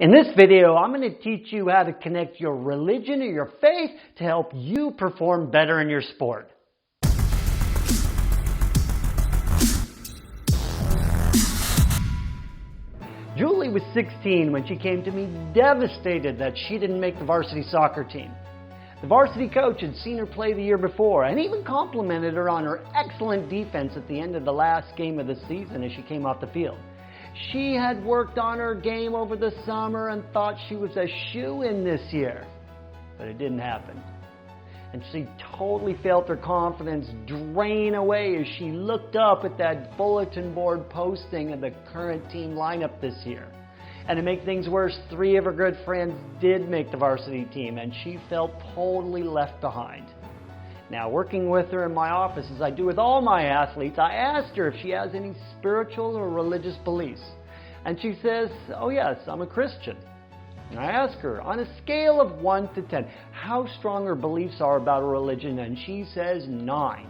In this video, I'm going to teach you how to connect your religion or your faith to help you perform better in your sport. Julie was 16 when she came to me devastated that she didn't make the varsity soccer team. The varsity coach had seen her play the year before and even complimented her on her excellent defense at the end of the last game of the season as she came off the field. She had worked on her game over the summer and thought she was a shoo-in this year, but it didn't happen. And she totally felt her confidence drain away as she looked up at that bulletin board posting of the current team lineup this year. And to make things worse, 3 of her good friends did make the varsity team, and she felt totally left behind. Now, working with her in my office, as I do with all my athletes, I asked her if she has any spiritual or religious beliefs. And she says, "Oh yes, I'm a Christian." And I ask her, on a scale of 1 to 10, how strong her beliefs are about her religion, and she says 9.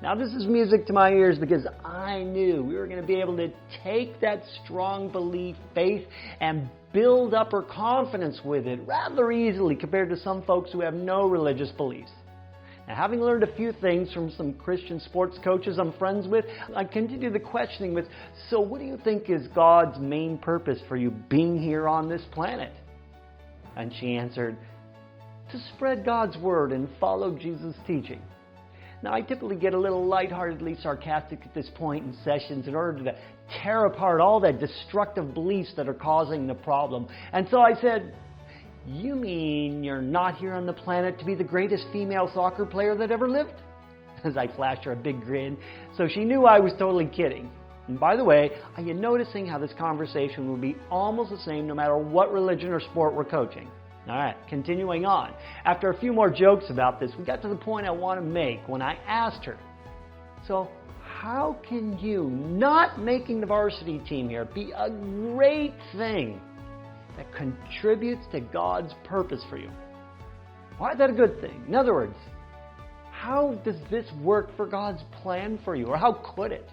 Now, this is music to my ears because I knew we were going to be able to take that strong belief, faith, and build up her confidence with it rather easily compared to some folks who have no religious beliefs. Now, having learned a few things from some Christian sports coaches I'm friends with, I continue the questioning with, so what do you think is God's main purpose for you being here on this planet? And she answered, to spread God's word and follow Jesus' teaching. Now, I typically get a little lightheartedly sarcastic at this point in sessions in order to tear apart all the destructive beliefs that are causing the problem. And so I said, you mean you're not here on the planet to be the greatest female soccer player that ever lived? As I flashed her a big grin, so she knew I was totally kidding. And by the way, are you noticing how this conversation will be almost the same no matter what religion or sport we're coaching? All right, continuing on. After a few more jokes about this, we got to the point I want to make when I asked her, so how can you not making the varsity team here be a great thing that contributes to God's purpose for you? Why is that a good thing? In other words, how does this work for God's plan for you? Or how could it?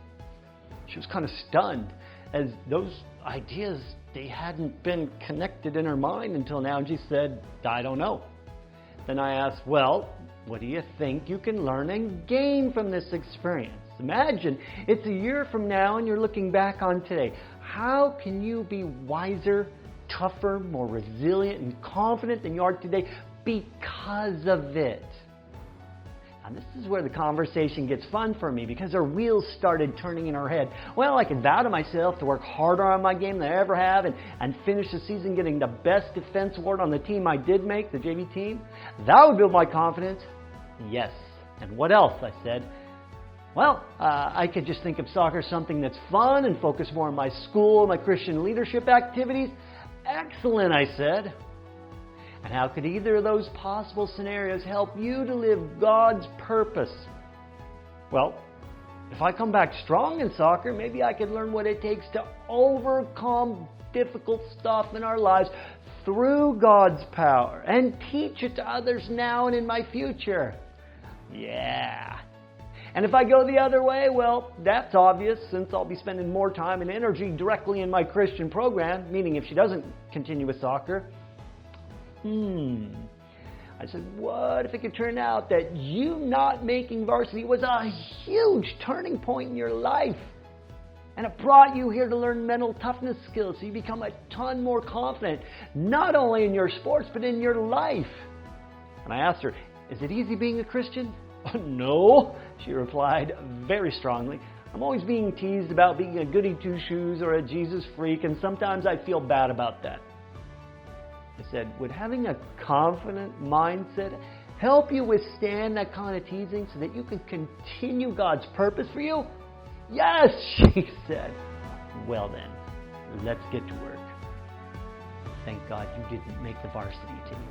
She was kind of stunned as those ideas, they hadn't been connected in her mind until now. And she said, I don't know. Then I asked, well, what do you think you can learn and gain from this experience? Imagine it's a year from now and you're looking back on today. How can you be wiser, tougher, more resilient, and confident than you are today because of it? And this is where the conversation gets fun for me because her wheels started turning in her head. Well, I could vow to myself to work harder on my game than I ever have and finish the season getting the best defense award on the team I did make, the JV team. That would build my confidence. Yes. And what else? I said. Well, I could just think of soccer as something that's fun and focus more on my school, my Christian leadership activities. Excellent, I said. And how could either of those possible scenarios help you to live God's purpose? Well, if I come back strong in soccer, maybe I could learn what it takes to overcome difficult stuff in our lives through God's power and teach it to others now and in my future. Yeah. And if I go the other way, well, that's obvious since I'll be spending more time and energy directly in my Christian program, meaning if she doesn't continue with soccer. I said, what if it could turn out that you not making varsity was a huge turning point in your life? And it brought you here to learn mental toughness skills so you become a ton more confident, not only in your sports, but in your life. And I asked her, is it easy being a Christian? No, she replied very strongly. I'm always being teased about being a goody two-shoes or a Jesus freak, and sometimes I feel bad about that. I said, would having a confident mindset help you withstand that kind of teasing so that you can continue God's purpose for you? Yes, she said. Well then, let's get to work. Thank God you didn't make the varsity team.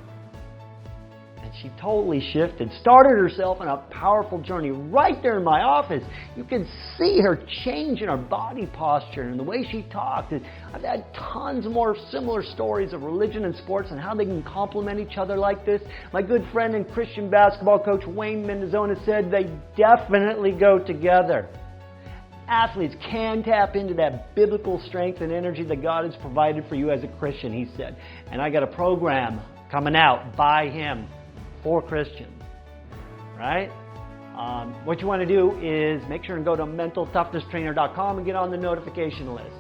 And she totally shifted, started herself on a powerful journey right there in my office. You can see her change in her body posture and the way she talked. And I've had tons more similar stories of religion and sports and how they can complement each other like this. My good friend and Christian basketball coach Wayne Mendozona said they definitely go together. athletes can tap into that biblical strength and energy that God has provided for you as a Christian, he said. And I got a program coming out by him for Christians, right? What you want to do is make sure and go to mentaltoughnesstrainer.com and get on the notification list,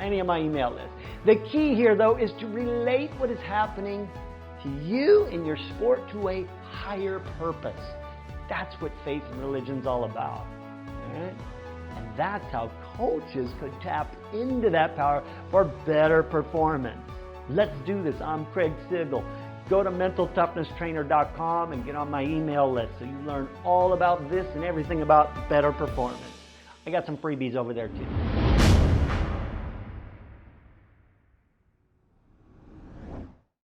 any of my email lists. The key here, though, is to relate what is happening to you in your sport to a higher purpose. That's what faith and religion's all about. All right? And that's how coaches could tap into that power for better performance. Let's do this. I'm Craig Sigl. Go to mentaltoughnesstrainer.com and get on my email list so you learn all about this and everything about better performance. I got some freebies over there too.